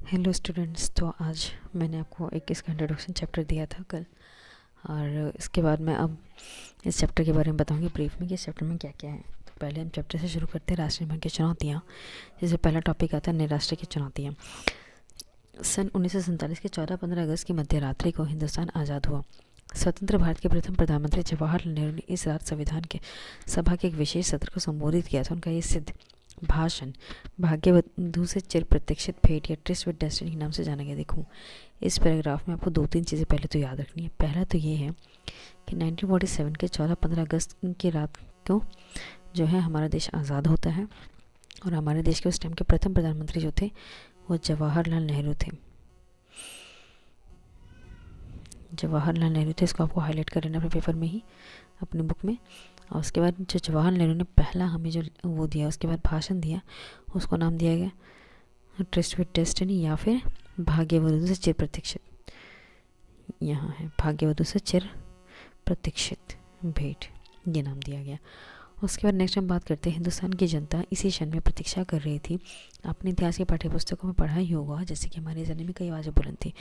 Hello students. तो आज मैंने आपको एक इसका इंट्रोडक्शन चैप्टर दिया था कल, और इसके बाद मैं अब इस चैप्टर के बारे में बताऊंगी ब्रीफ में कि इस चैप्टर में क्या क्या है। तो पहले हम चैप्टर से शुरू करते हैं, राष्ट्र निर्माण की चुनौतियाँ। जैसे पहला टॉपिक आता है नए राष्ट्र की चुनौतियाँ। सन 1947 के 14-15 अगस्त की मध्य रात्रि को हिंदुस्तान आज़ाद हुआ। स्वतंत्र भारत के प्रथम प्रधानमंत्री जवाहरलाल नेहरू ने इस रात संविधान के सभा के एक विशेष सत्र को संबोधित किया था। उनका ये सिद्ध भाषण भाग्यवधू से चिर प्रतीक्षित भेंट या ट्रिस्ट विद डेस्टिनी के नाम से जाना गया। देखो, इस पैराग्राफ में आपको 2-3 चीज़ें पहले तो याद रखनी है। पहला तो ये है कि 1947 के 14-15 अगस्त की रात को जो है हमारा देश आज़ाद होता है, और हमारे देश के उस टाइम के प्रथम प्रधानमंत्री जो थे वो जवाहरलाल नेहरू थे। जवाहरलाल नेहरू थे, इसको आपको हाईलाइट कर लेना अपने पेपर में ही, अपनी बुक में। और उसके बाद जो जवाहरलाल नेहरू ने पहला हमें जो वो दिया, उसके बाद भाषण दिया, उसको नाम दिया गया ट्रस्ट विद डेस्टिनी या फिर भाग्यवधू से चिर प्रतीक्षित। यहाँ है भाग्यवधू से चिर प्रतीक्षित भेंट, ये नाम दिया गया। उसके बाद नेक्स्ट हम बात करते हैं हिंदुस्तान की जनता इसी क्षण में प्रतीक्षा कर रही थी। अपने इतिहास की पाठ्यपुस्तकों में पढ़ा ही होगा, जैसे कि हमारे ज़माने में कई आवाज़ें बुलंद थी।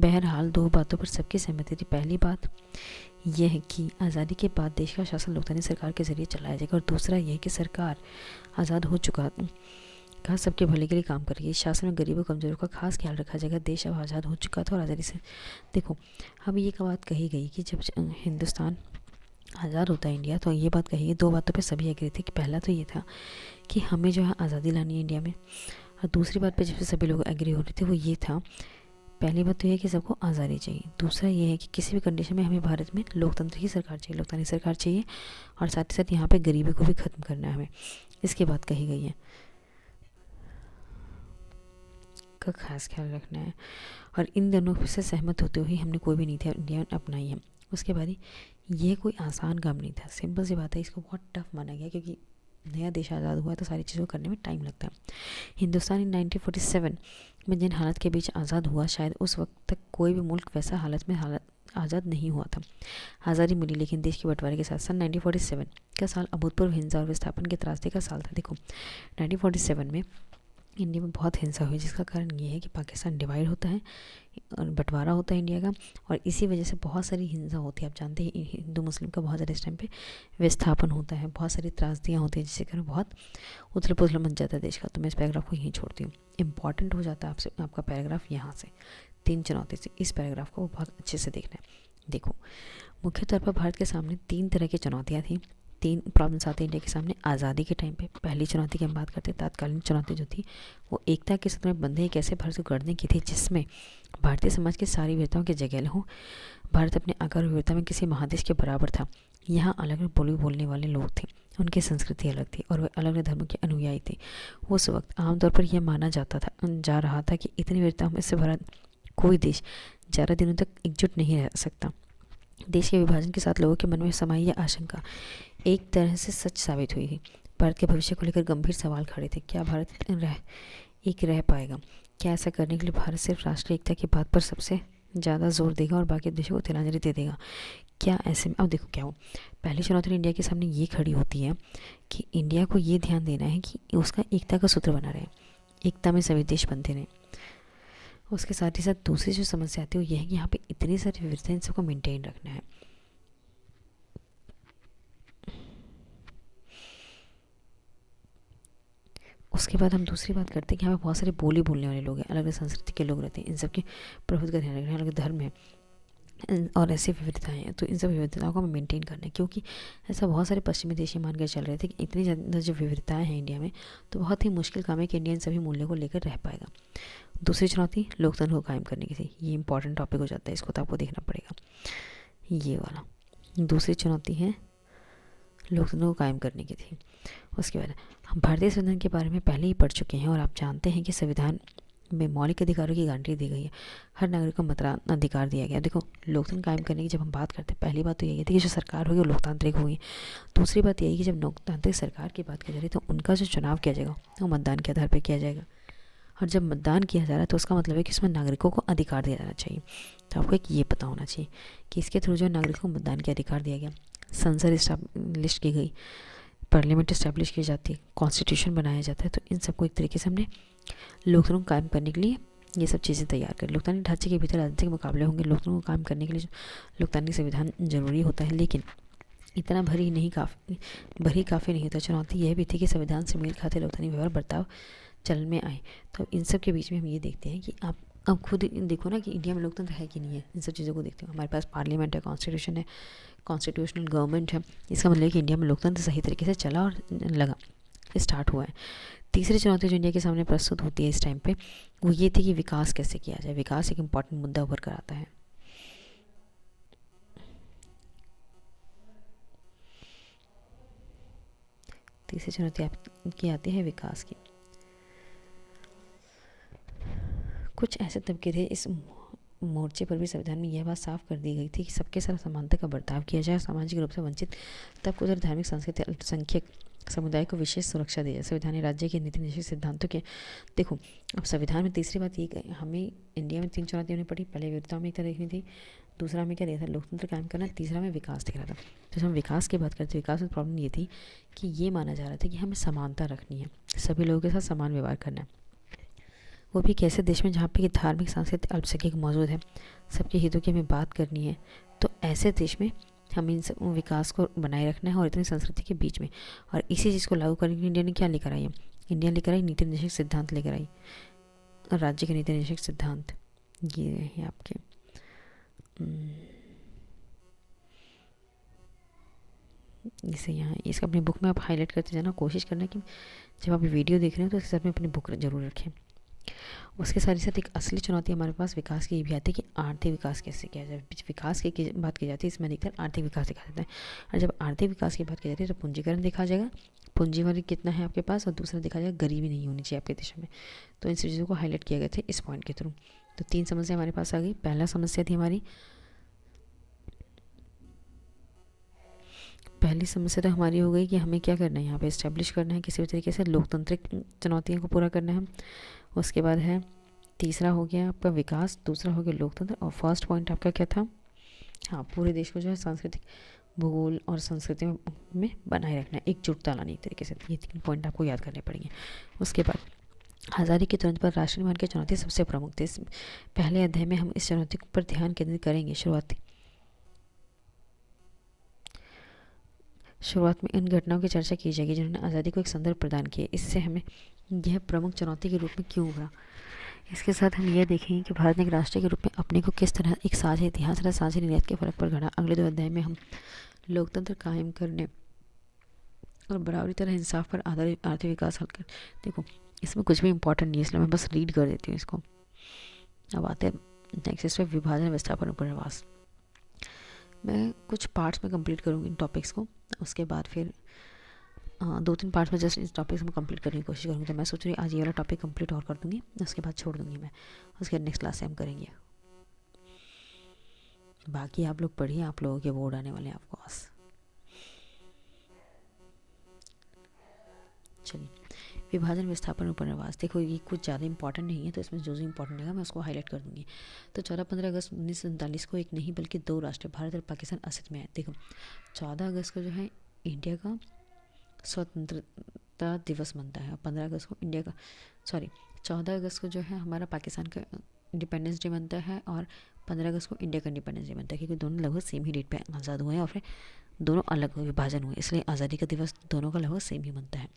बहरहाल 2 बातों पर सबकी सहमति थी। पहली बात यह है कि आज़ादी के बाद देश का शासन लोकतांत्रिक सरकार के जरिए चलाया जाएगा, और दूसरा यह है कि सरकार आज़ाद हो चुका का सबके भले के लिए काम करेगी। शासन में गरीबों कमजोरों का खास ख्याल रखा जाएगा। देश अब आज़ाद हो चुका था और आज़ादी से देखो, अब ये बात कही गई कि जब हिंदुस्तान आज़ाद होता है इंडिया, तो ये बात कही है 2 बातों पे सभी एग्री थे। कि पहला तो ये था कि हमें जो है आज़ादी लानी है इंडिया में, और दूसरी बात पे जिस पे सभी लोग एग्री हो रहे थे वो ये था, पहली बात तो ये है कि सबको आज़ादी चाहिए। दूसरा ये है कि किसी भी कंडीशन में हमें भारत में लोकतंत्र की सरकार चाहिए, लोकतांत्रिक सरकार चाहिए, और साथ ही साथ यहाँ पे गरीबी को भी ख़त्म करना है हमें, इसकी बात कही गई है, का खास ख्याल रखना है। और इन दोनों से सहमत होते हुए हमने कोई भी नीति इंडिया में अपनाई है। उसके बाद ये कोई आसान काम नहीं था, सिंपल सी बात है, इसको बहुत टफ माना गया क्योंकि नया देश आज़ाद हुआ तो सारी चीज़ों को करने में टाइम लगता है। हिंदुस्तान इन 1947 में जिन हालत के बीच आज़ाद हुआ, शायद उस वक्त तक कोई भी मुल्क वैसा हालत में आज़ाद नहीं हुआ था। आज़ादी मिली, लेकिन देश के बंटवारे के साथ सन 1947 का साल अभूतपूर्व हिंसा और विस्थापन के त्रासदी का साल था। देखो, 1947 में इंडिया में बहुत हिंसा हुई, जिसका कारण ये है कि पाकिस्तान डिवाइड होता है और बंटवारा होता है इंडिया का, और इसी वजह से बहुत सारी हिंसा होती है। आप जानते हैं हिंदू मुस्लिम का बहुत ज़्यादा इस टाइम पे विस्थापन होता है, बहुत सारी त्रासदियाँ होती हैं, जिससे कारण बहुत उथल पुथल मच जाता है देश का। तो मैं इस पैराग्राफ को यहीं छोड़ती हूँ। इंपॉर्टेंट हो जाता है आपसे आपका पैराग्राफ यहाँ से 3 चुनौती से, इस पैराग्राफ को बहुत अच्छे से देखना है। देखो, मुख्य तौर पर भारत के सामने 3 तरह की चुनौतियाँ थी, 3 प्रॉब्लम्स आते हैं इंडिया के सामने आज़ादी के टाइम पे। पहली चुनौती की हम बात करते हैं, तात्कालीन चुनौती जो थी वो एकता के सूत्र में बंधे एक ऐसे भारत को गढ़ने की थी जिसमें भारतीय समाज की सारी विविधताओं की जगह हो। भारत अपने आकार और विविधता में किसी महादेश के बराबर था। यहाँ अलग अलग बोली बोलने वाले लोग थे, उनकी संस्कृति अलग थी और वे अलग अलग धर्मों के अनुयायी थे। उस वक्त आमतौर पर यह माना जा रहा था कि इतनी विविधताओं में से भरा कोई देश ज़्यादा दिनों तक एकजुट नहीं रह सकता। देश के विभाजन के साथ लोगों के मन में समाई यह आशंका एक तरह से सच साबित हुई थी। भारत के भविष्य को लेकर गंभीर सवाल खड़े थे। क्या भारत एक रह पाएगा? क्या ऐसा करने के लिए भारत सिर्फ राष्ट्रीय एकता की बात पर सबसे ज़्यादा जोर देगा और बाकी देशों को तिलांजलि दे देगा? क्या ऐसे में अब देखो क्या हो, पहली चुनौती इंडिया के सामने ये खड़ी होती है कि इंडिया को ये ध्यान देना है कि उसका एकता का सूत्र बना रहे, एकता में सभी देश बनते रहें। उसके साथ ही साथ दूसरी जो समस्या आती है वो ये है कि यहाँ पे इतनी सारी विविधता, इन सबको मेंटेन रखना है। उसके बाद हम दूसरी बात करते हैं कि यहाँ पे बहुत सारे बोली बोलने वाले लोग हैं, अलग अलग संस्कृति के लोग रहते हैं, इन सब की प्रभुत्व का ध्यान रखना है, अलग धर्म है और ऐसी विविधताएं हैं, तो इन सब विविधताओं को हमें मेंटेन करना है। क्योंकि ऐसा बहुत सारे पश्चिमी देश मानकर चल रहे थे कि इतनी ज़्यादा जो विविधताएं हैं इंडिया में, तो बहुत ही मुश्किल काम है कि इंडिया इन सभी मूल्यों को लेकर रह पाएगा। दूसरी चुनौती लोकतंत्र को कायम करने की थी। ये इंपॉर्टेंट टॉपिक हो जाता है, इसको तो आपको देखना पड़ेगा। ये वाला दूसरी चुनौती है लोकतंत्र को कायम करने की थी। उसके बाद हम भारतीय संविधान के बारे में पहले ही पढ़ चुके हैं और आप जानते हैं कि संविधान में मौलिक अधिकारों की गारंटी दी गई है, हर नागरिक को मतदान अधिकार दिया गया। देखो, लोकतंत्र कायम करने की जब हम बात करते हैं, पहली बात तो यही थी कि जो सरकार होगी वो लोकतांत्रिक होगी। दूसरी बात यही कि जब लोकतांत्रिक सरकार की बात की जा रही है तो उनका जो चुनाव किया जाएगा वो मतदान के आधार पर किया जाएगा, और जब मतदान किया जा रहा है तो उसका मतलब है कि इसमें नागरिकों को अधिकार दिया जाना चाहिए। तो आपको एक ये पता होना चाहिए कि इसके थ्रू जो नागरिकों को मतदान के अधिकार दिया गया, संसद इस्टेब्लिश की गई, पार्लियामेंट इस्टेब्लिश की जाती है, कॉन्स्टिट्यूशन बनाया जाता है, तो इन सबको एक तरीके से हमने लोकतंत्र को कायम करने के लिए ये सब चीज़ें तैयार करें। लोकतांत्रिक ढांचे के भीतर राजनीतिक मुकाबले होंगे। लोकतंत्र को काम करने के लिए लोकतांत्रिक संविधान जरूरी होता है, लेकिन इतना भरी काफ़ी नहीं होता। चुनौती यह भी थी कि संविधान से मेल खाते लोकतांत्रिक व्यवहार बर्ताव चलन में आए। तो इन सब के बीच में हम ये देखते हैं कि आप अब खुद देखो ना कि इंडिया में लोकतंत्र है कि नहीं है। इन सब चीज़ों को देखते हो, हमारे पास पार्लियामेंट है, कॉन्स्टिट्यूशन है, कॉन्स्टिट्यूशनल गवर्नमेंट है। इसका मतलब है कि इंडिया में लोकतंत्र सही तरीके से चला और लगा स्टार्ट हुआ है। तीसरी चुनौती जो इंडिया के सामने प्रस्तुत होती है इस टाइम पे, वो ये थी कि विकास कैसे किया जाए। विकास एक इम्पॉर्टेंट मुद्दा उभर कर आता है। तीसरी चुनौती आपकी आती है विकास की। कुछ ऐसे तबके थे इस मोर्चे पर भी संविधान में यह बात साफ कर दी गई थी कि सबके साथ समानता का बर्ताव किया जाए, सामाजिक रूप से वंचित तबकों और धार्मिक सांस्कृतिक अल्पसंख्यक समुदाय को विशेष सुरक्षा दी जाए। संविधान ने राज्य के नीति निश्चित सिद्धांतों के देखो, अब संविधान में तीसरी बात ये हमें इंडिया में 3 चुनौतियाँ होनी पड़ी। पहले विविधता में एक तरह देखनी थी, दूसरा हमें क्या दिया था, लोकतंत्र कायम करना, तीसरा में विकास दिख रहा था। तो जब हम विकास की बात करते हैं, विकास में प्रॉब्लम ये थी कि ये माना जा रहा था कि हमें समानता रखनी है, सभी लोगों के साथ समान व्यवहार करना है। वो भी कैसे देश में जहाँ पे धार्मिक सांस्कृतिक अल्पसंख्यक मौजूद है, सबके हितों की हमें बात करनी है। तो ऐसे देश में हमें इन सब विकास को बनाए रखना है और इतनी संस्कृति के बीच में। और इसी चीज़ को लागू करने के लिए इंडिया ने क्या लेकर आई है, इंडिया लेकर आई नीति निदेशक सिद्धांत लेकर आई। और राज्य के नीति निदेशक सिद्धांत ये है आपके इसे यहाँ इसका अपनी बुक में आप हाईलाइट करते जाना। कोशिश करना कि जब आप वीडियो देख रहे हो तो इसके साथ में अपनी बुक जरूर रखें। उसके साथ ही साथ एक असली चुनौती हमारे पास विकास की भी आती है कि आर्थिक विकास कैसे किया जाए। विकास की बात की जाती है, इसमें अधिकतर आर्थिक विकास दिखा जाता है। और जब आर्थिक विकास की बात की जाती है तो पूंजीकरण देखा जाएगा, पूंजीवादी कितना है आपके पास, और दूसरा देखा जाएगा गरीबी नहीं होनी चाहिए आपके देश में। तो इन चीज़ों को हाईलाइट किया गया था इस पॉइंट के थ्रू। तो 3 समस्या हमारे पास आ गई। पहला समस्या थी हमारी, पहली समस्या तो हमारी हो गई कि हमें क्या करना है, यहाँ पे इस्टेब्लिश करना है किसी भी तरीके से, लोकतांत्रिक चुनौतियों को पूरा करना है। उसके बाद है तीसरा हो गया आपका विकास, दूसरा हो गया लोकतंत्र, और फर्स्ट पॉइंट आपका क्या था, हाँ पूरे देश को जो है सांस्कृतिक भूगोल और संस्कृति में बनाए रखना है, एकजुटता लानी एक तरीके से। ये 3 पॉइंट आपको याद करने पड़ेंगे। उसके बाद आज़ादी के तुरंत पर राष्ट्र निर्माण की चुनौती सबसे प्रमुख थी। पहले अध्याय में हम इस चुनौती पर ध्यान केंद्रित करेंगे। शुरुआत में इन घटनाओं की चर्चा की जाएगी जिन्होंने आज़ादी को एक संदर्भ प्रदान किया। इससे हमें यह प्रमुख चुनौती के रूप में क्यों उभरा। इसके साथ हम यह देखेंगे कि भारत ने एक राष्ट्र के रूप में अपने को किस तरह एक साझा इतिहास और साझा नीयत के फर्क पर गढ़ा। अगले 2 अध्याय में हम लोकतंत्र कायम करने और बराबरी तरह इंसाफ पर आधारित आर्थिक विकास हल कर। देखो इसमें कुछ भी इंपॉर्टेंट नहीं है, इसलिए मैं बस रीड कर देती हूँ इसको। अब आते हैं नेक्स्ट, इस पर विभाजन, विस्थापन, उपनिवेश। मैं कुछ पार्ट्स में कंप्लीट करूँगी इन टॉपिक्स को, उसके बाद फिर 2-3 पार्ट्स में जस्ट इस टॉपिक्स में कंप्लीट करने की कोशिश करूँगी। तो मैं सोच रही हूँ आज ये वाला टॉपिक कंप्लीट और कर दूँगी, उसके बाद छोड़ दूँगी मैं, उसके बाद नेक्स्ट क्लास से हम करेंगे। बाकी आप लोग पढ़िए, आप लोगों के बोर्ड आने वाले हैं आपको पास। चलिए, विभाजन, विस्थापन, उपनिवेश। देखो ये कुछ ज़्यादा इंपॉर्टेंट नहीं है, तो इसमें जो इंपॉर्टेंट रहेगा मैं उसको हाईलाइट कर दूँगी। तो 14-15 अगस्त 1947 को एक नहीं बल्कि 2 राष्ट्र भारत और पाकिस्तान अस्तित्व में है। देखो 14 अगस्त को जो है इंडिया का स्वतंत्रता दिवस बनता है, और 15 अगस्त को 14 अगस्त को जो है हमारा पाकिस्तान का इंडिपेंडेंस डे बनता है, और 15 अगस्त को इंडिया का इंडिपेंडेंस डे बनता है, क्योंकि दोनों लगभग सेम ही डेट पे आज़ाद हुए हैं और फिर दोनों अलग विभाजन हुए, इसलिए आज़ादी का दिवस दोनों का लगभग सेम ही बनता है।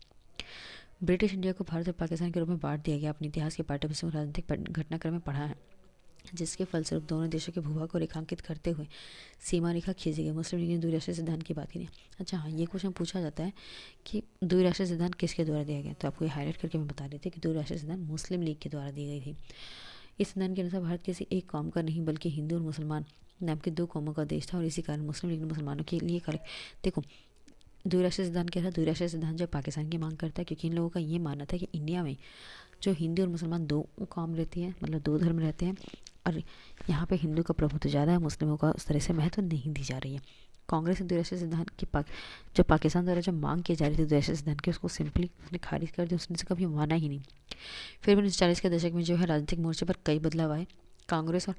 ब्रिटिश इंडिया को भारत और पाकिस्तान के रूप में बांट दिया गया। अपने इतिहास के पाठ्यपुस्तकों में राजनीतिक घटनाक्रम में पढ़ा है, जिसके फलस्वरूप दोनों देशों के भूभाग को रेखांकित करते हुए सीमा रेखा खींची गई। मुस्लिम लीग ने द्विराष्ट्रीय सिद्धांत की बात की। अच्छा हाँ, ये क्वेश्चन पूछा जाता है कि द्विराष्ट्रीय सिद्धांत किसके द्वारा दिया गया, तो आपको ये हाईलाइट करके मैं बता रही थी कि द्विराष्ट्रीय सिद्धांत मुस्लिम लीग के द्वारा दी गई थी। इस सिद्धांत के अनुसार भारत किसी एक कौम का नहीं बल्कि हिंदू और मुसलमान नाम के 2 कौमों का देश था, और इसी कारण मुस्लिम लीग ने मुसलमानों के लिए देखो द्विराष्ट्रीय सिद्धांत क्या था। द्विराष्ट्रीय सिद्धांत जो पाकिस्तान की मांग करता है, क्योंकि इन लोगों का ये मानना था कि इंडिया में जो हिंदू और मुसलमान 2 कौम रहती है, मतलब 2 धर्म रहते हैं, और यहाँ पे हिंदू का प्रभुत्व ज़्यादा है, मुस्लिमों का उस तरह से महत्व नहीं दी जा रही है। कांग्रेस ने द्विराष्ट्रीय सिद्धांत की जो पाकिस्तान द्वारा जो मांग की जा रही थी द्विराष्ट्रीय सिद्धांत की, उसको सिंपली खारिज कर दिया, उसने से कभी माना ही नहीं। फिर 1940 के दशक में जो है राजनीतिक मोर्चे पर कई बदलाव आए। कांग्रेस और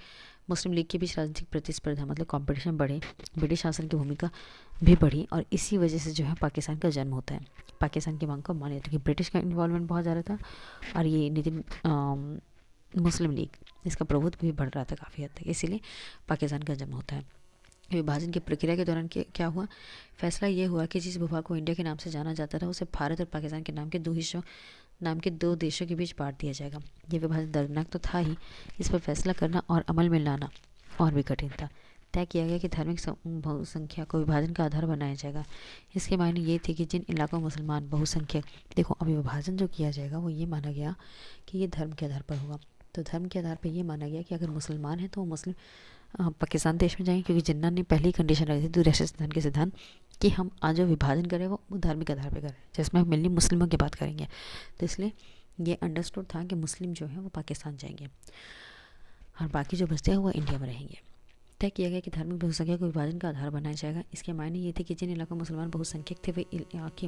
मुस्लिम लीग के बीच राजनीतिक प्रतिस्पर्धा मतलब कंपटीशन बढ़े, ब्रिटिश शासन की भूमिका भी बढ़ी, और इसी वजह से जो है पाकिस्तान का जन्म होता है। पाकिस्तान की मांग को मान लिया था कि ब्रिटिश का इन्वॉल्वमेंट बहुत ज़्यादा था, और ये मुस्लिम लीग, इसका प्रभुत्व भी बढ़ रहा था काफ़ी हद तक, इसीलिए पाकिस्तान का जन्म होता है। विभाजन की प्रक्रिया के दौरान क्या हुआ, फैसला ये हुआ कि जिस भूभाग को इंडिया के नाम से जाना जाता था उसे भारत और पाकिस्तान के नाम के दो देशों के बीच बांट दिया जाएगा। ये विभाजन दर्दनाक तो था ही, इस पर फैसला करना और अमल में लाना और भी कठिन था। तय किया गया कि धार्मिक बहुसंख्या को विभाजन का आधार बनाया जाएगा। इसके मायने ये थे कि जिन इलाकों में मुसलमान बहुसंख्यक, देखो अभी विभाजन जो किया जाएगा वो ये माना गया कि ये धर्म के आधार पर होगा। तो धर्म के आधार पर ये माना गया कि अगर मुसलमान है तो वो मुस्लिम पाकिस्तान देश में जाएंगे, क्योंकि जिन्ना ने पहले ही कंडीशन रखी थी दूरदर्शी सिद्धांत के सिद्धांत कि हम आज जो विभाजन करें वो धार्मिक आधार पर करें, जिसमें हम मेनली मुस्लिमों की बात करेंगे। तो इसलिए ये अंडरस्टूड था कि मुस्लिम जो है वो पाकिस्तान जाएंगे और बाकी जो बचते हैं वो इंडिया में रहेंगे। तय किया गया कि धार्मिक बहुसंख्या को विभाजन का आधार बनाया जाएगा। इसके मायने ये थे कि जिन इलाकों में मुसलमान बहुसंख्यक थे वे इलाके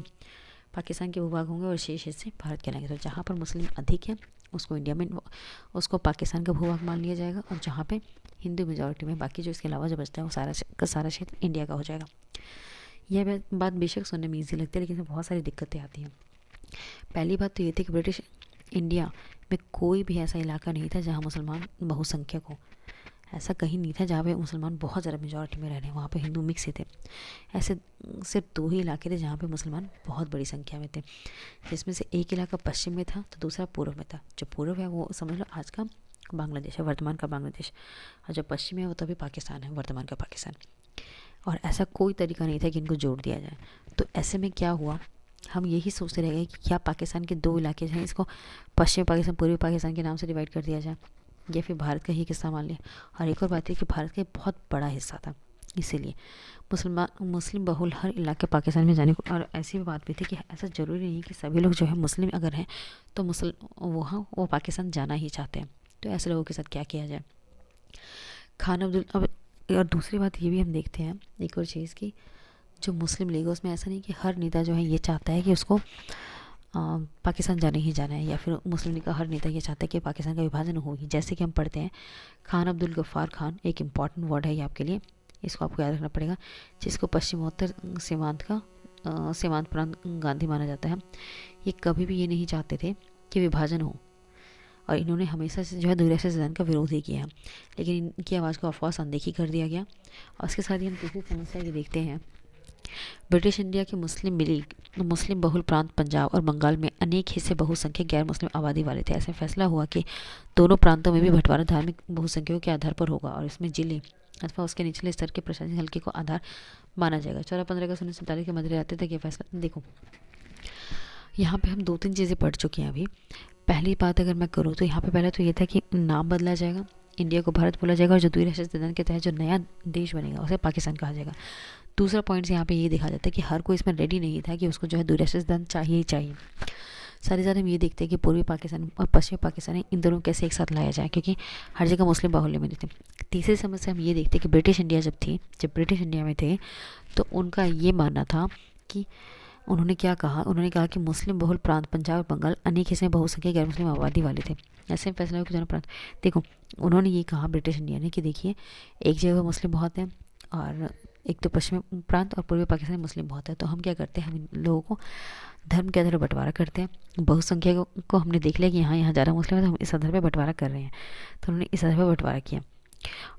पाकिस्तान के भूभाग होंगे और शेष हिस्से भारत के रहेंगे। तो जहाँ पर मुस्लिम अधिक है उसको इंडिया में, उसको पाकिस्तान का भूभाग मान लिया जाएगा, और जहाँ पे हिंदू मेजॉरिटी में बाकी जो इसके अलावा जो बचता है वो सारा क्षेत्र इंडिया का हो जाएगा। यह बात बेशक सुनने में ईजी लगती है, लेकिन इसमें बहुत सारी दिक्कतें आती हैं। पहली बात तो ये थी कि ब्रिटिश इंडिया में कोई भी ऐसा इलाका नहीं था जहाँ मुसलमान बहुसंख्यक हो। ऐसा कहीं नहीं था जहाँ पे मुसलमान बहुत ज़्यादा मेजॉरिटी में रह रहे हैं, वहाँ पे हिंदू मिक्स ही थे। ऐसे सिर्फ 2 ही इलाके थे जहाँ पे मुसलमान बहुत बड़ी संख्या में थे, जिसमें से एक इलाका पश्चिम में था तो दूसरा पूर्व में था। जो पूर्व है वो समझ लो आज का बांग्लादेश है, वर्तमान का बांग्लादेश, और जो पश्चिम है वो तभी पाकिस्तान है, वर्तमान का पाकिस्तान। और ऐसा कोई तरीका नहीं था कि इनको जोड़ दिया जाए। तो ऐसे में क्या हुआ, हम यही सोचते रह गए कि क्या पाकिस्तान के 2 इलाके हैं, इसको पश्चिमी पाकिस्तान पूर्वी पाकिस्तान के नाम से डिवाइड कर दिया जाए, या फिर भारत का ही हिस्सा मान लिया। और एक और बात है कि भारत का बहुत बड़ा हिस्सा था, इसीलिए मुस्लिम बहुल हर इलाके पाकिस्तान में जाने को। और ऐसी भी बात भी थी कि ऐसा ज़रूरी नहीं कि सभी लोग जो है मुस्लिम अगर हैं तो वहाँ वो पाकिस्तान जाना ही चाहते हैं। तो ऐसे लोगों के साथ क्या किया जाए। खान अब्दुल अब और दूसरी बात ये भी हम देखते हैं एक और चीज़ की, जो मुस्लिम लीग है उसमें ऐसा नहीं कि हर नेता जो है ये चाहता है कि उसको पाकिस्तान जाने ही जाना है, या फिर मुस्लिम लीग का हर नेता ये चाहता है कि पाकिस्तान का विभाजन हो ही। जैसे कि हम पढ़ते हैं खान अब्दुल गफ्फार खान, एक इम्पॉर्टेंट वर्ड है ये आपके लिए, इसको आपको याद रखना पड़ेगा, जिसको पश्चिमोत्तर सीमांत प्रांत गांधी माना जाता है। ये कभी भी ये नहीं चाहते थे कि विभाजन हो, और इन्होंने हमेशा से जो है दूरदर्शी सिद्धांत का विरोध ही किया है, लेकिन इनकी आवाज़ को अफवाह अनदेखी कर दिया गया। और उसके साथ ही हम दूसरी समस्या ये देखते हैं, ब्रिटिश इंडिया के मुस्लिम बहुल प्रांत पंजाब और बंगाल में अनेक हिस्से बहुसंख्यक गैर मुस्लिम आबादी वाले थे। ऐसे फैसला हुआ कि दोनों प्रांतों में भी बंटवारा धार्मिक बहुसंख्यकों के आधार पर होगा, और इसमें जिले अथवा उसके निचले स्तर के प्रशासनिक हल्के को आधार माना जाएगा। 14-15 अगस्त 1947 के मध्य रहते तक ये फैसला। देखो यहाँ पे हम 2-3 चीज़ें पढ़ चुके हैं अभी। पहली बात अगर मैं करूँ तो यहाँ पे पहले तो ये था कि नाम बदला जाएगा, इंडिया को भारत बोला जाएगा, और जो द्विराष्ट्रीय सिद्धांत के तहत जो नया देश बनेगा उसे पाकिस्तान कहा जाएगा। दूसरा पॉइंट यहाँ पे ये देखा जाता है कि हर कोई इसमें रेडी नहीं था कि उसको जो है द्विराष्ट्रीय सिद्धांत चाहिए ही चाहिए। साथ ही साथ हम ये देखते हैं कि पूर्वी पाकिस्तान और पश्चिमी पाकिस्तान इन दोनों कैसे एक साथ लाया जाए, क्योंकि हर जगह मुस्लिम बाहुल्य में थे। तीसरी समस्या हम ये देखते हैं कि ब्रिटिश इंडिया में थे तो उनका ये मानना था कि उन्होंने क्या कहा, उन्होंने कहा कि मुस्लिम बहुल प्रांत पंजाब और बंगाल अनेक हिस्से बहुसंख्यक गैर मुस्लिम आबादी वाले थे। ऐसे फैसला हुआ कि दोनों प्रांत, देखो उन्होंने ये कहा ब्रिटिश इंडिया ने कि देखिए एक जगह मुस्लिम बहुत हैं और एक तो पश्चिमी प्रांत और पूर्वी पाकिस्तान मुस्लिम बहुत है, तो हम क्या करते हैं, हम इन लोगों को धर्म के आधार पर बंटवारा करते हैं। बहुसंख्यक को हमने देख लिया कि यहाँ ज़्यादा मुस्लिम है तो हम इस आधार पर बंटवारा कर रहे हैं, तो उन्होंने इस आधार पर बंटवारा किया।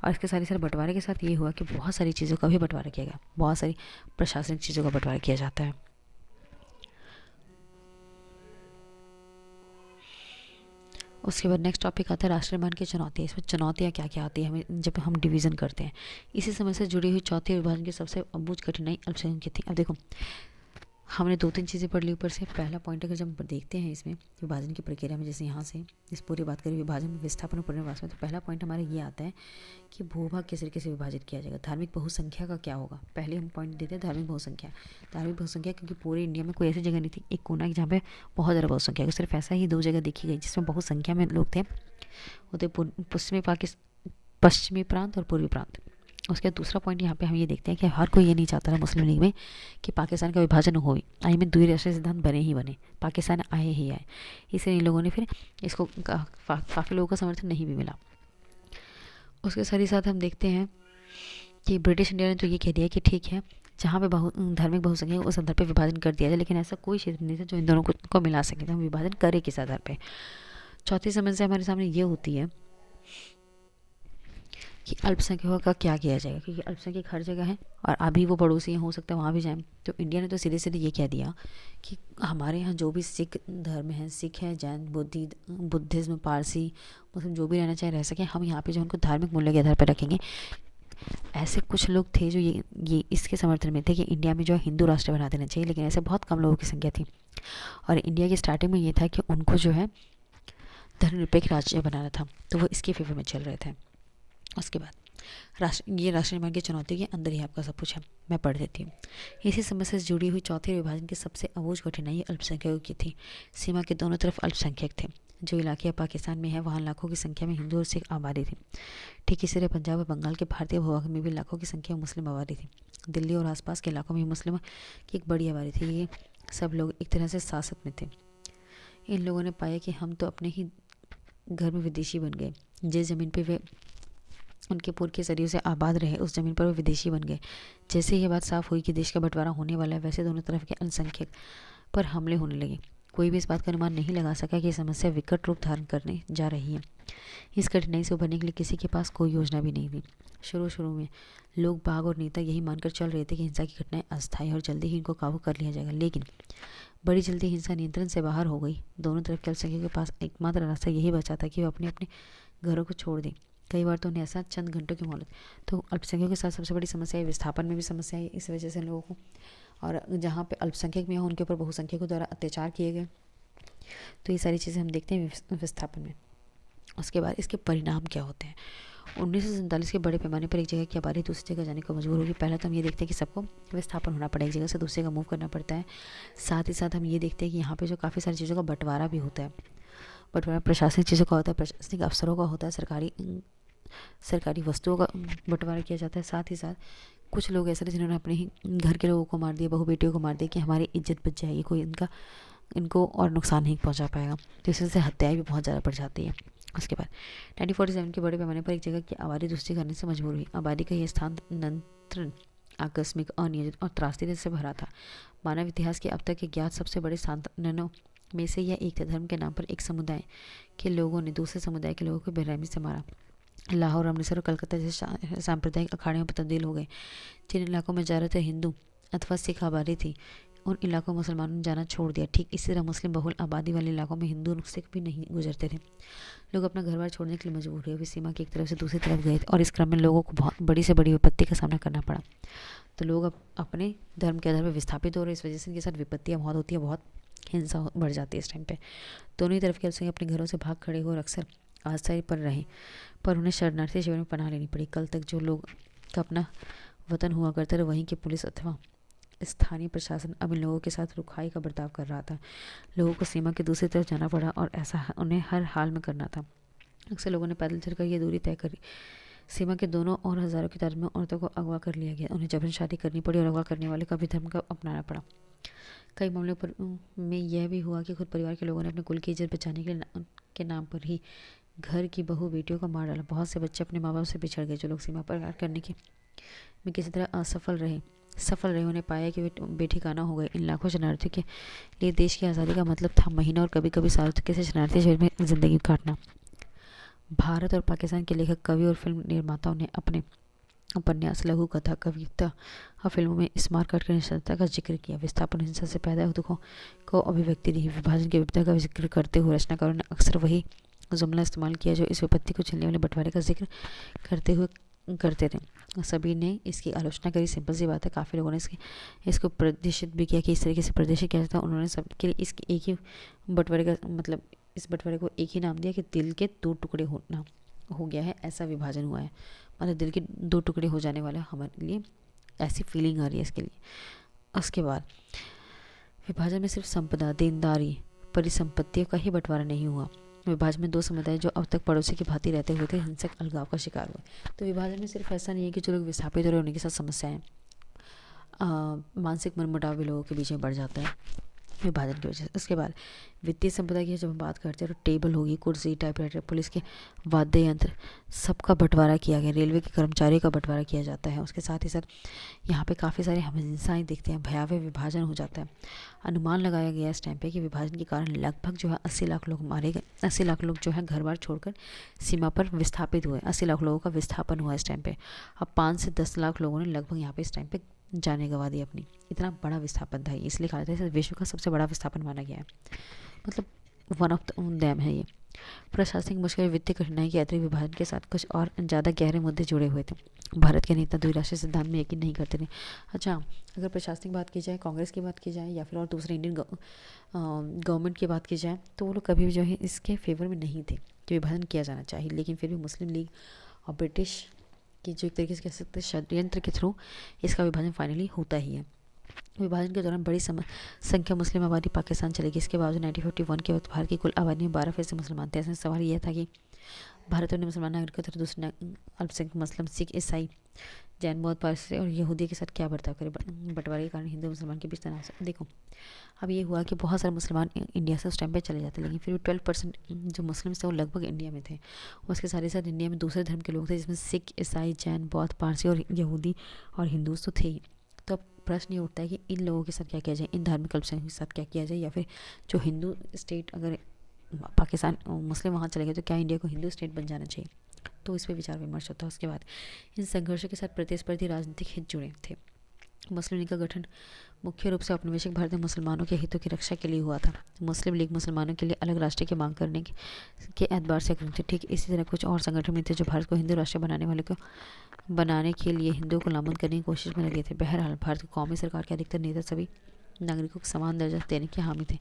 और इसके साथ ही साथ बंटवारे के साथ ये हुआ कि बहुत सारी चीज़ों का भी बंटवारा किया गया, बहुत सारी प्रशासनिक चीज़ों का बंटवारा किया जाता है। उसके बाद नेक्स्ट टॉपिक आता है राष्ट्र निर्माण की चुनौतियाँ। इसमें चुनौतियाँ क्या क्या आती है हमें जब हम डिवीज़न करते हैं। इसी समय से जुड़ी हुई चौथी विभाजन की सबसे अबूझ कठिनाई अल्पसंख्यक की थी। अब देखो हमने 2-3 चीज़ें पढ़ ली ऊपर से। पहला पॉइंट अगर जब देखते हैं इसमें विभाजन की प्रक्रिया में, जैसे यहाँ से इस पूरी बात करें विभाजन विस्थापन और पुनर्वास में, तो पहला पॉइंट हमारा ये आता है कि भूभाग किस तरीके से विभाजित किया जाएगा। धार्मिक बहुसंख्या का क्या होगा, पहले हम पॉइंट देते हैं धार्मिक बहुसंख्या क्योंकि पूरे इंडिया में कोई ऐसी जगह नहीं थी एक कोना जहाँ पे बहुत ज़्यादा बहुसंख्या, सिर्फ ऐसा ही 2 जगह देखी गई जिसमें बहुसंख्या में लोग थे, वो थे पश्चिमी प्रांत और पूर्वी प्रांत। उसके दूसरा पॉइंट यहाँ पे हम ये देखते हैं कि हर कोई ये नहीं चाहता था मुस्लिम लीग में कि पाकिस्तान का विभाजन हो, आई में द्विराष्ट्रीय सिद्धांत बने, पाकिस्तान आए ही आए। इसलिए इन लोगों ने फिर इसको काफ़ी लोगों का समर्थन नहीं भी मिला। उसके साथ ही साथ हम देखते हैं कि ब्रिटिश इंडिया ने तो ये कह दिया कि ठीक है जहाँ पे धार्मिक बहुसंख्या उस आधार पर विभाजन कर दिया जाए, लेकिन ऐसा कोई क्षेत्र नहीं था जो इन दोनों को मिला सके, तो हम विभाजन करें किस आधार पर। चौथी समस्या हमारे सामने ये होती है कि अल्पसंख्यकों का क्या किया जाएगा, क्योंकि अल्पसंख्यक हर जगह है और अभी वो पड़ोसी हैं, हो सकता है वहाँ भी जाएं। तो इंडिया ने तो सीधे सीधे ये कह दिया कि हमारे यहाँ जो भी सिख धर्म है, सिख है, जैन, बुद्धिज्म, पारसी, मुस्लिम, जो भी रहना चाहे रह सकें, हम यहाँ पे जो उनको धार्मिक मूल्य के आधार पर रखेंगे। ऐसे कुछ लोग थे जो ये इसके समर्थन में थे कि इंडिया में जो है हिंदू राष्ट्र बना देना चाहिए, लेकिन ऐसे बहुत कम लोगों की संख्या थी। और इंडिया की स्टार्टिंग में ये था कि उनको जो है धर्मनिरपेक्ष राज्य बनाना था, तो वो इसके फेवर में चल रहे थे। उसके बाद राष्ट्र निर्माण की चुनौती के अंदर ही आपका सब कुछ है, मैं पढ़ देती हूँ। इसी समस्या से जुड़ी हुई चौथे विभाजन की सबसे अबूझ कठिनाई अल्पसंख्यकों की थी। सीमा के दोनों तरफ अल्पसंख्यक थे। जो इलाके पाकिस्तान में है वहाँ लाखों की संख्या में हिंदू और सिख आबादी थी। ठीक इसी तरह पंजाब और बंगाल के भारतीय भूभाग में भी लाखों की संख्या में मुस्लिम आबादी थी। दिल्ली और आसपास के इलाकों में मुस्लिम की एक बड़ी आबादी थी। ये सब लोग एक तरह से सासत में थे। इन लोगों ने पाया कि हम तो अपने ही घर में विदेशी बन गए। जिस ज़मीन पे वे उनके पूर्व के सदियों से आबाद रहे, उस ज़मीन पर वो विदेशी बन गए। जैसे ये बात साफ हुई कि देश का बंटवारा होने वाला है, वैसे दोनों तरफ के अल्पसंख्यक पर हमले होने लगे। कोई भी इस बात का अनुमान नहीं लगा सका कि समस्या विकट रूप धारण करने जा रही है। इस कठिनाई से उभरने के लिए किसी के पास कोई योजना भी नहीं थी। शुरू में लोग बाग और नेता यही मानकर चल रहे थे कि हिंसा की घटनाएं अस्थायी और जल्दी ही इनको काबू कर लिया जाएगा, लेकिन बड़ी जल्दी हिंसा नियंत्रण से बाहर हो गई। दोनों तरफ के अल्पसंख्यकों के पास एकमात्र रास्ता यही बचा था कि वो अपने अपने घरों को छोड़ दें। कई बार तो उन्हें ऐसा चंद घंटों की मोहलत। तो अल्पसंख्यकों के साथ सबसे बड़ी समस्या है विस्थापन में भी समस्या है, इस वजह से लोगों को, और जहाँ पे अल्पसंख्यक में हो उनके ऊपर बहुसंख्यकों द्वारा अत्याचार किए गए। तो ये सारी चीज़ें हम देखते हैं विस्थापन में। उसके बाद इसके परिणाम क्या होते हैं। 1947 के बड़े पैमाने पर एक जगह की आबादी दूसरी जगह जाने को मजबूर होगी। पहला तो हम ये देखते हैं कि सबको विस्थापन होना पड़ा, एक जगह से दूसरी जगह मूव करना पड़ता है। साथ ही साथ हम ये देखते हैं कि यहाँ पे जो काफ़ी सारी चीज़ों का बंटवारा भी होता है। बंटवारा प्रशासनिक चीज़ों का होता है, प्रशासनिक अफसरों का होता है, सरकारी वस्तुओं का बंटवारा किया जाता है। साथ ही साथ कुछ लोग ऐसे थे जिन्होंने अपने ही घर के लोगों को मार दिया, बहू बेटियों को मार दिया कि हमारी इज्जत बच जाएगी, कोई इनको और नुकसान नहीं पहुंचा पाएगा। तो इस वजह से हत्याएं भी बहुत ज़्यादा बढ़ जाती है। उसके बाद 1947 के बड़े पैमाने पर एक जगह की आबादी दूसरी करने से मजबूर हुई। आबादी का यह स्थानांतरण आकस्मिक, अनियोजित और त्रासदी से भरा था। मानव इतिहास के अब तक के ज्ञात सबसे बड़े स्थानांतरणों में से यह एक था। धर्म के नाम पर एक समुदाय के लोगों ने दूसरे समुदाय के लोगों को बेरहमी से मारा। लाहौर, अमृतसर और कलकत्ता जैसे सांप्रदायिक अखाड़े में तब्दील हो गए। जिन इलाकों में ज़्यादातर हिंदू अथवा सिख आबादी थी, उन इलाकों में मुसलमानों ने जाना छोड़ दिया। ठीक इसी तरह मुस्लिम बहुल आबादी वाले इलाकों में हिंदू और सिख भी नहीं गुजरते थे। लोग अपना घर बार छोड़ने के लिए मजबूर हुए। वे सीमा की एक तरफ से दूसरी तरफ गए और इस क्रम में लोगों को बहुत बड़ी से बड़ी विपत्ति का सामना करना पड़ा। तो लोग अपने धर्म के आधार पर विस्थापित हो रहे, इस वजह से इनके साथ विपत्तियाँ बहुत होती है, बहुत हिंसा बढ़ जाती है इस टाइम पे। दोनों ही तरफ के अल्पसंख्यक अपने घरों से भाग खड़े हो और अक्सर आश्रय पर रहे, पर उन्हें शरणार्थी शिविर में पनाह लेनी पड़ी। कल तक जो लोग का अपना वतन हुआ करता था, वहीं की पुलिस अथवा स्थानीय प्रशासन अब इन लोगों के साथ रुखाई का बर्ताव कर रहा था। लोगों को सीमा की दूसरी तरफ जाना पड़ा और ऐसा उन्हें हर हाल में करना था। अक्सर लोगों ने पैदल चलकर ये दूरी तय करी। सीमा के दोनों और हज़ारों की तादाद में औरतों को अगवा कर लिया गया। उन्हें जबरन शादी करनी पड़ी और अगवा करने वाले का भी धर्म का अपनाना पड़ा। कई मामलों पर में यह भी हुआ कि खुद परिवार के लोगों ने अपने कुल की इज्जत बचाने के नाम पर ही घर की बहू बेटियों को मार डाला। बहुत से बच्चे अपने माँ बाप से बिछड़ गए। जो लोग सीमा पर पार करने की में किसी तरह सफल रहे, उन्हें पाया कि वे बेठिकाना हो गए। इन लाखों शरणार्थियों के लिए देश की आज़ादी का मतलब था महीनों और कभी कभी सालों तक से शरणार्थी शिविर में जिंदगी काटना। भारत और पाकिस्तान के लेखक, कवि और फिल्म निर्माताओं ने अपने उपन्यास, लघु कथा, कविता और फिल्मों में इस मारकाट की निष्ठता का जिक्र किया। विस्थापन हिंसा से पैदा दुखों को अभिव्यक्ति दी। विभाजन की विपदा का जिक्र करते हुए रचनाकारों ने अक्सर वही जुमला इस्तेमाल किया जो इस विपत्ति को झेलने वाले बंटवारे का जिक्र करते हुए करते थे। सभी ने इसकी आलोचना करी। सिंपल सी बात है, काफ़ी लोगों ने इसको प्रदर्शित भी किया कि इस तरीके से प्रदर्शित किया जाता है। उन्होंने सबके लिए इसकी एक ही बंटवारे का मतलब इस बंटवारे को एक ही नाम दिया कि दिल के दो टुकड़े होना हो गया है, ऐसा विभाजन हुआ है। मतलब दिल के दो टुकड़े हो जाने वाला हमारे लिए ऐसी फीलिंग आ रही है इसके लिए। उसके बाद विभाजन में सिर्फ संपदा, देनदारी, परिसंपत्तियों का ही बंटवारा नहीं हुआ। विभाजन में दो समुदाय जो अब तक पड़ोसी की भांति रहते हुए थे, हिंसक अलगाव का शिकार हुए। तो विभाजन में सिर्फ ऐसा नहीं है कि जो लोग विस्थापित हो रहे हैं उनके साथ समस्याएं, मानसिक मनमुटाव भी लोगों के बीच में बढ़ जाता है। विभाजन की वजह से। उसके बाद वित्तीय संपदा की जब हम बात करते हैं तो टेबल होगी, कुर्सी, टाइपराइटर, पुलिस के वाद्य यंत्र, सबका बंटवारा किया गया। रेलवे के कर्मचारियों का बंटवारा किया जाता है। उसके साथ ही साथ यहाँ पे काफ़ी सारे हम हिंसाएँ देखते हैं, भयावह विभाजन हो जाता है। अनुमान लगाया गया इस टाइम पे कि विभाजन के कारण लगभग जो है 80 लाख लोग मारे गए। 80 लाख लोग जो है घर बार छोड़कर सीमा पर विस्थापित हुए। 80 लाख लोगों का विस्थापन हुआ इस टाइम पे। अब 5 से 10 लाख लोगों ने लगभग यहाँ पे इस टाइम पे जाने गंवा दी अपनी। इतना बड़ा विस्थापन था ये, इसलिए कहा जाता है इसे विश्व का सबसे बड़ा विस्थापन माना गया है। मतलब वन ऑफ दैम है ये। प्रशासनिक मुश्किल, वित्तीय कठिनाई के अतिरिक्त विभाजन के साथ कुछ और ज़्यादा गहरे मुद्दे जुड़े हुए थे। भारत के नेता द्विराष्ट्रीय सिद्धांत में यकीन नहीं करते थे। अच्छा, अगर प्रशासनिक बात की जाए, कांग्रेस की बात की जाए या फिर और दूसरे इंडियन गवर्नमेंट की बात की जाए, तो वो लोग कभी भी जो है इसके फेवर में नहीं थे कि विभाजन किया जाना चाहिए। लेकिन फिर भी मुस्लिम लीग और ब्रिटिश की जो एक तरीके से कह सकते हैं षड्यंत्र के थ्रू इसका विभाजन फाइनली होता ही है। विभाजन के दौरान बड़ी संख्या मुस्लिम आबादी पाकिस्तान चली गई। इसके बावजूद 1951 के वक्त भारत की कुल आबादी में 12% मुसलमान थे। ऐसा सवाल यह था कि भारत में मुसलमान नागरिकों तथा दूसरे अल्पसंख्यक मुस्लिम, सिख, ईसाई, जैन, बौद्ध, पारसी और यहूदी के साथ क्या बर्ताव करे। बंटवारे के कारण हिंदू मुसलमान के बीच तनाव से देखो, अब ये हुआ कि बहुत सारे मुसलमान इंडिया से उस टाइम पे चले जाते, लेकिन फिर भी 12% जो मुस्लिम थे वो लगभग इंडिया में थे। उसके साथ ही साथ इंडिया में दूसरे धर्म के लोग थे, जिसमें सिख, ईसाई, जैन, बौद्ध, पारसी और यहूदी और हिंदू तो थे ही। तो अब प्रश्न ये उठता है कि इन लोगों के साथ क्या किया जाए, इन धार्मिक अल्पसंख्यकों के साथ क्या किया जाए, या फिर जो हिंदू स्टेट, अगर पाकिस्तान मुस्लिम वहाँ चले गए तो क्या इंडिया को हिंदू स्टेट बन जाना चाहिए। तो इस पर विचार विमर्श होता है। उसके बाद इन संघर्षों के साथ प्रतिस्पर्धी राजनीतिक हित जुड़े थे। मुस्लिम लीग का गठन मुख्य रूप से औपनिवेशिक भारत में मुसलमानों के हितों की रक्षा के लिए हुआ था। मुस्लिम लीग मुसलमानों के लिए अलग राष्ट्र की मांग करने के एतबार से अग्रणी थे। ठीक इसी तरह कुछ और संगठन भी थे जो भारत को हिंदू राष्ट्र बनाने के लिए हिंदुओं को लामबंद करने की कोशिश में लगे थे। बहरहाल भारत की कौमी सरकार के अधिकतर नेता सभी नागरिकों को समान दर्जा देने के हामी थे।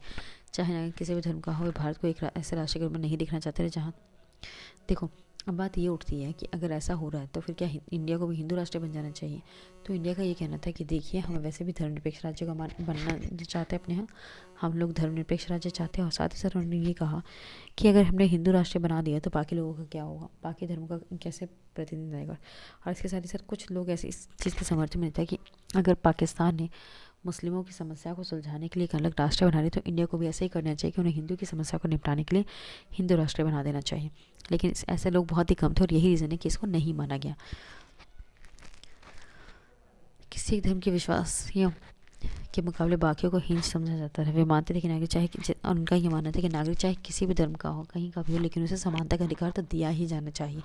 चाहे नागरिक किसी भी धर्म का हो, भारत को एक ऐसे राष्ट्र के रूप में नहीं देखना चाहते थे जहाँ देखो, अब बात ये उठती है कि अगर ऐसा हो रहा है तो फिर क्या इंडिया को भी हिंदू राष्ट्र बन जाना चाहिए। तो इंडिया का ये कहना था कि देखिए, हम वैसे भी धर्मनिरपेक्ष राज्य का बनना चाहते हैं अपने यहाँ, हम लोग धर्मनिरपेक्ष राज्य चाहते हैं। और साथ ही साथ उन्होंने ये कहा कि अगर हमने हिंदू राष्ट्र बना दिया तो बाकी लोगों का क्या होगा, बाकी धर्म का कैसे प्रतिनिधित्व रहेगा। और इसके साथ ही साथ कुछ लोग ऐसे इस चीज़ के समर्थन में था कि अगर पाकिस्तान ने मुस्लिमों की समस्या को सुलझाने के लिए एक अलग राष्ट्र बना रहे तो इंडिया को भी ऐसा ही करना चाहिए कि उन्हें हिंदू की समस्या को निपटाने के लिए हिंदू राष्ट्र बना देना चाहिए। लेकिन ऐसे लोग बहुत ही कम थे और यही रीज़न है कि इसको नहीं माना गया। किसी धर्म के विश्वासियों के मुकाबले बाकियों को हीन समझा जाता है। वे मानते थे कि नागरिक चाहे, और उनका ये मानना था कि नागरिक चाहे किसी भी धर्म का हो, कहीं का भी हो, लेकिन उसे समानता का अधिकार तो दिया ही जाना चाहिए।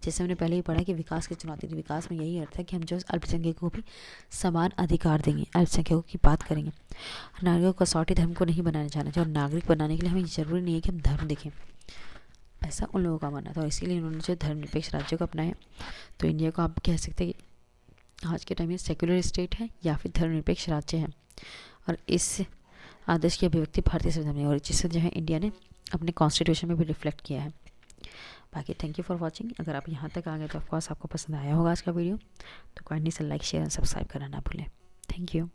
जैसे हमने पहले ही पढ़ा कि विकास की चुनौती थी, विकास में यही अर्थ है कि हम जो अल्पसंख्यकों को भी समान अधिकार देंगे, अल्पसंख्यकों की बात करेंगे। नागरिकों को कसौटी धर्म को नहीं बनाना चाहना चाहिए, और नागरिक बनाने के लिए हमें ज़रूरी नहीं है कि हम धर्म देखें, ऐसा उन लोगों का मानना था। और इसीलिए उन्होंने जो धर्मनिरपेक्ष राज्यों को अपनाया। तो इंडिया को आप कह सकते हैं कि आज के टाइम में सेक्युलर स्टेट है या फिर धर्मनिरपेक्ष राज्य है। और इस आदर्श की अभिव्यक्ति भारतीय संविधान में, और जिसे जो है इंडिया ने अपने कॉन्स्टिट्यूशन में भी रिफ्लेक्ट किया है। बाकी थैंक यू फॉर वॉचिंग। अगर आप यहाँ तक आ गए तो ऑफकोर्स आपको पसंद आया होगा आज का वीडियो, तो काइंडली से लाइक, शेयर एंड सब्सक्राइब करना ना भूलें। Thank you.